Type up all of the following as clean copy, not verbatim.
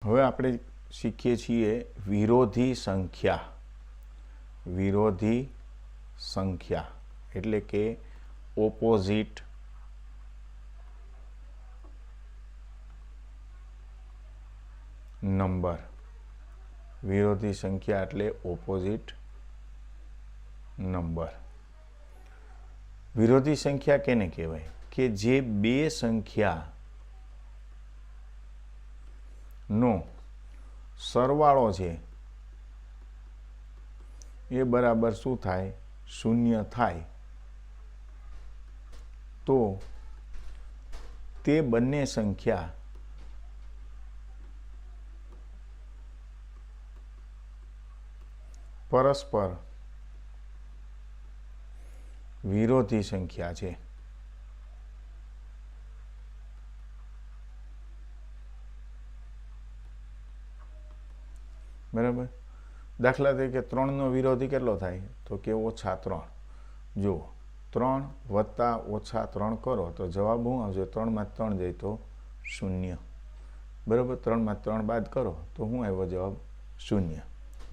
હવે આપણે શીખીએ છીએ વિરોધી સંખ્યા. વિરોધી સંખ્યા એટલે કે ઓપોઝિટ નંબર. વિરોધી સંખ્યા એટલે ઓપોઝિટ નંબર. વિરોધી સંખ્યા કેને કહેવાય? કે જે બે સંખ્યા નો સરવાળો છે એ બરાબર શું થાય? શૂન્ય થાય. તો તે બંને સંખ્યા પરસ્પર વિરોધી સંખ્યા છે. બરાબર. દાખલા તરીકે 3નો વિરોધી કેટલો થાય? તો કે -3. જુઓ, 3 + -3 કરો તો જવાબ શું આવશે? 3માંથી 3 જાય તો 0. બરાબર. 3માંથી 3 બાદ કરો તો શું આવ્યો જવાબ? 0.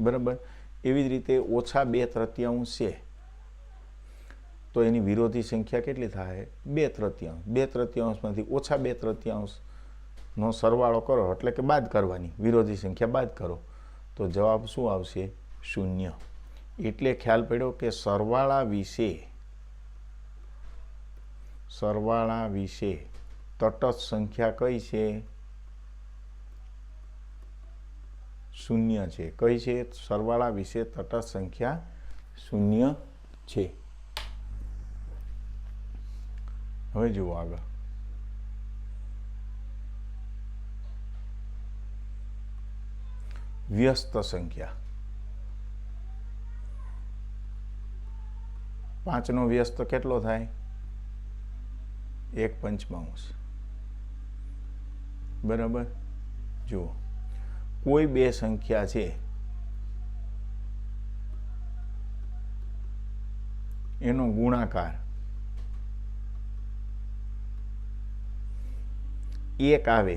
બરાબર. એવી જ રીતે -2/3 છે તો એની વિરોધી સંખ્યા કેટલી થાય? 2/3. 2/3માંથી -2/3 નો સરવાળો કરો એટલે કે બાદ કરવાની, વિરોધી સંખ્યા બાદ કરો તો જવાબ શું આવશે? 0. એટલે ખ્યાલ પડ્યો કે સરવાળા વિશે તટસ્થ સંખ્યા કઈ છે? 0 છે. કઈ છે? સરવાળા વિશે તટસ્થ સંખ્યા 0 છે. હવે જુઓ આગળ. વ્યસ્ત સંખ્યા. 5નો વ્યસ્ત કેટલો થાય? 1/5. બરાબર. જુઓ, કોઈ બે સંખ્યા છે એનો ગુણાકાર 1 આવે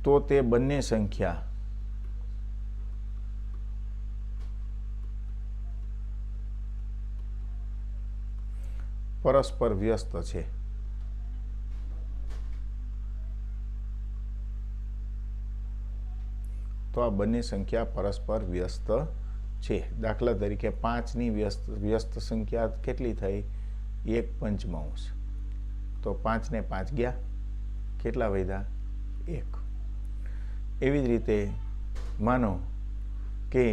તો તે બંને સંખ્યા પરસ્પર વ્યસ્ત છે. તો આ બંને સંખ્યા પરસ્પર વ્યસ્ત છે. દાખલા તરીકે 5ની વ્યસ્ત સંખ્યા કેટલી થઈ? 1/5. તો 5 ને 5 ગયા, કેટલા વધ્યા? 1. એવી જ રીતે માનો કે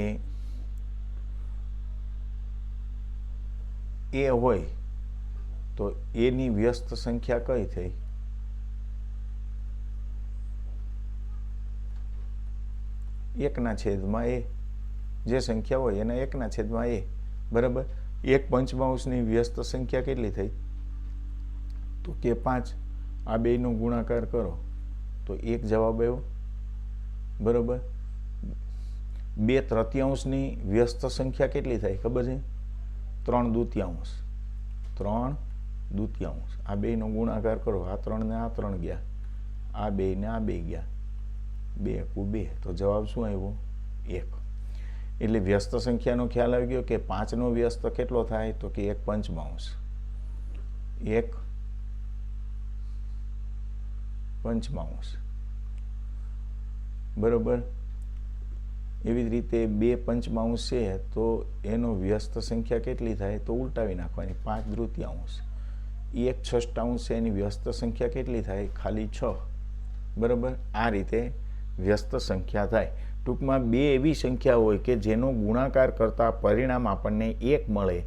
એ હોય તો એની વ્યસ્ત સંખ્યા કઈ થઈ? એકના છેદમાં એ. જે સંખ્યા હોય એના 1/એ. બરાબર. 1/5ની વ્યસ્ત સંખ્યા કેટલી થઈ? તો કે 5. આ બેયનો ગુણાકાર કરો તો 1 જવાબ આવ્યો. બરાબર. 2/3ની વ્યસ્ત સંખ્યા કેટલી થાય ખબર છે? 3/2. 3/2. આ બેયનો ગુણાકાર કરો. આ 3 ને આ 3 ગયા, આ 2 ને આ 2 ગયા, 2 × 2 તો જવાબ શું આવ્યો? 1. એટલે વ્યસ્ત સંખ્યાનો ખ્યાલ આવી ગયો કે 5નો વ્યસ્ત કેટલો થાય? તો કે 1/5. 1/5. બરોબર. એવી જ રીતે 2/5 છે તો એનો વ્યસ્ત સંખ્યા કેટલી થાય? તો ઉલટાવી નાખવાની, 5/3. 1/6 છે એની વ્યસ્ત સંખ્યા કેટલી થાય? ખાલી 6. બરાબર. આ રીતે વ્યસ્ત સંખ્યા થાય. ટૂંકમાં બે એવી સંખ્યા હોય કે જેનો ગુણાકાર કરતા પરિણામ આપણને 1 મળે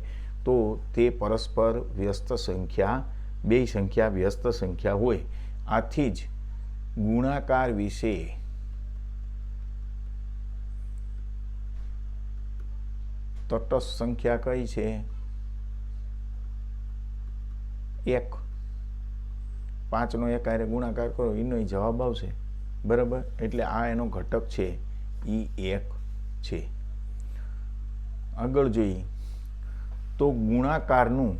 તો તે પરસ્પર વ્યસ્ત સંખ્યા, બે સંખ્યા વ્યસ્ત સંખ્યા હોય. આથી જ ગુણાકાર વિશે તટસ્થ સંખ્યા કઈ છે? 1. 5નો 1 હારે ગુણાકાર કરો એનો જવાબ આવશે. બરાબર. એટલે આ એનો ઘટક છે, એ 1 છે. આગળ જોઈએ તો ગુણાકારનું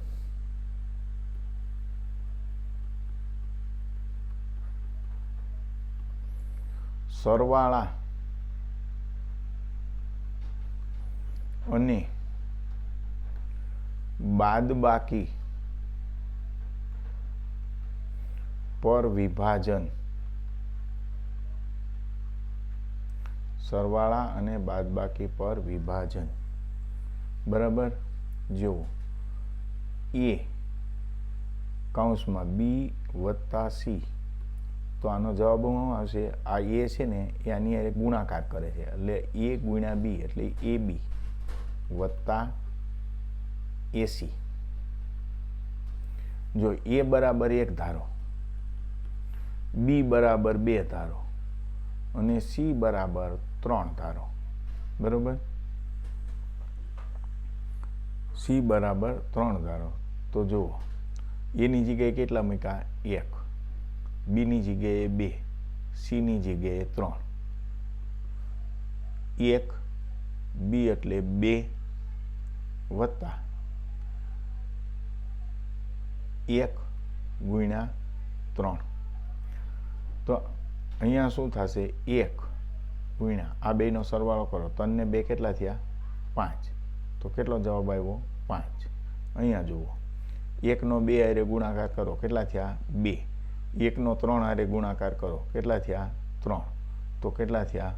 સરવાળા અને બાદબાકી પર વિભાજન, સરવાળા અને બાદબાકી પર વિભાજન, બરાબર. જો એ કૌંસમાં બી વત્તા સી, તો આનો જવાબ શું આવશે? આ એ છે ને એ આની હારે ગુણાકાર કરે છે, એટલે એ ગુણ્યા બી એટલે એ બી વત્તા એસી. જો એ બરાબર 1 ધારો, બી બરાબર 2 ધારો અને સી બરાબર 3 ધારો, બરાબર. સી બરાબર 3 ધારો, તો જુઓ એની જગ્યાએ કેટલા મૂક્યા? 1, બીની જગ્યાએ 2, સીની જગ્યાએ 3. 1 બી એટલે 2 વત્તા 1 ગુણ્યા 3. તો અહીંયા શું થશે? 1 ગુણ્યા આ બેનો સરવાળો કરો, 3 ને 2 કેટલા થયા? 5. તો કેટલો જવાબ આવ્યો? 5. અહીંયા જુઓ 1 નો 2 હારે ગુણાકાર કરો, કેટલા થયા? 2. 1 નો 3 હારે ગુણાકાર કરો, કેટલા થયા? 3. તો કેટલા થયા?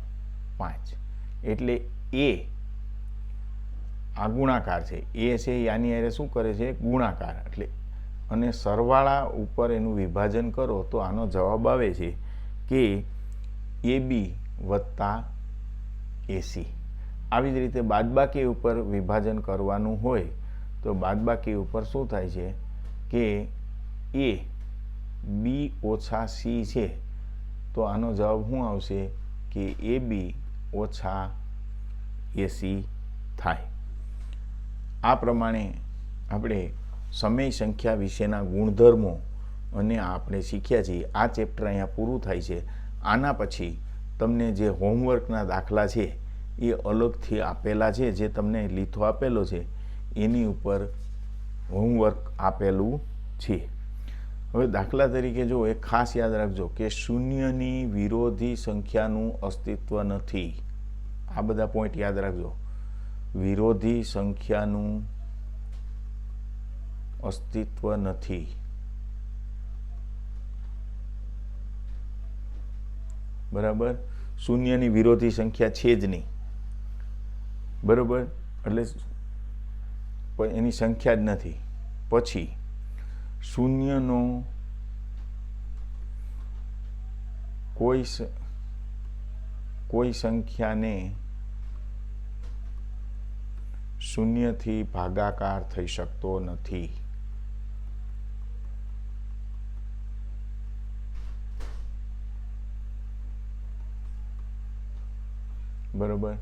5. એટલે એ આ ગુણાકાર છે, એ છે આની હારે શું કરે છે? ગુણાકાર. એટલે અને સરવાળા ઉપર એનું વિભાજન કરો તો આનો જવાબ આવે છે કે એ બી વત્તા એસી. આવી જ રીતે બાદબાકી ઉપર વિભાજન કરવાનું હોય તો બાદબાકી ઉપર શું થાય છે કે એ બી ઓછા સી છે, તો આનો જવાબ શું આવશે કે એ બી ઓછા એસી થાય. આ પ્રમાણે આપણે સમય સંખ્યા વિશેના ગુણધર્મો અને આપણે શીખ્યા છીએ. આ ચેપ્ટર અહીંયા પૂરું થાય છે. આના પછી તમને જે હોમવર્કના દાખલા છે એ અલગથી આપેલા છે, જે તમને લીથો આપેલો છે એની ઉપર હોમવર્ક આપેલું છે. હવે દાખલા તરીકે જો એક ખાસ યાદ રાખજો કે શૂન્યની વિરોધી સંખ્યાનું અસ્તિત્વ નથી. આ બધા પોઈન્ટ યાદ રાખજો. વિરોધી સંખ્યાનું અસ્તિત્વ નથી, બરાબર. શૂન્યની વિરોધી સંખ્યા છે જ નહીં, બરાબર. એટલે એની સંખ્યા જ નથી. પછી શૂન્યનો કોઈ સંખ્યાને શૂન્યથી ભાગાકાર થઈ શકતો નથી, બરાબર.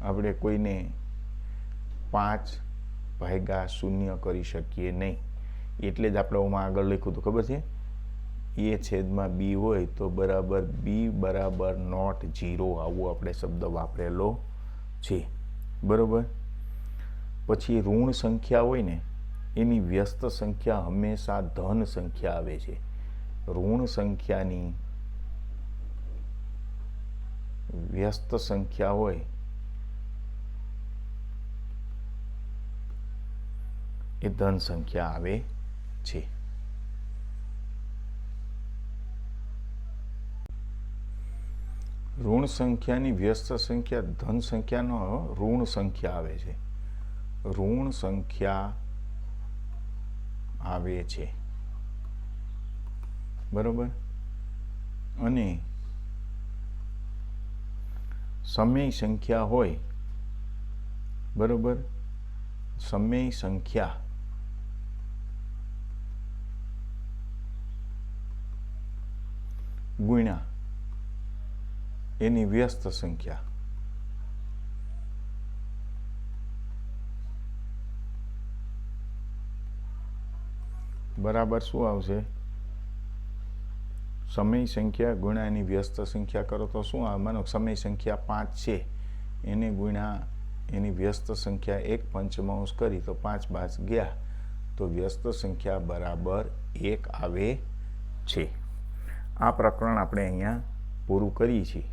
આપણે કોઈને 5 ભાગ્યા 0 કરી શકીએ નહીં. એટલે જ આપણે ઓમાં આગળ લખ્યું હતું, ખબર છે? એ છેદમાં બી હોય તો બરાબર બી બરાબર નોટ 0, આવું આપણે શબ્દ વાપરેલો છે, બરાબર. પછી ઋણ સંખ્યા હોય ને એની વ્યસ્ત સંખ્યા હંમેશા ધન સંખ્યા આવે છે. ઋણ સંખ્યાની વ્યસ્ત સંખ્યા હોય એ ધન સંખ્યા આવે છે. ઋણ સંખ્યાની વ્યસ્ત સંખ્યા ધન સંખ્યાનો ઋણ સંખ્યા આવે છે. ઋણ સંખ્યા આવે છે, બરોબર. અને સમય સંખ્યા હોય, બરોબર. સમય સંખ્યા ગુણ્યા એની વ્યસ્ત સંખ્યા, બરાબર શું આવશે? સમય સંખ્યા ગુણ્યા એની વ્યસ્ત સંખ્યા કરો તો શું આવે? માનો સમય સંખ્યા 5 છે, એને ગુણ્યા એની વ્યસ્ત સંખ્યા 1/5 કરી તો 5 બાદ ગયા તો વ્યસ્ત સંખ્યા બરાબર 1 આવે છે. આ પ્રકરણ આપણે અહીંયા પૂરું કરીએ છીએ.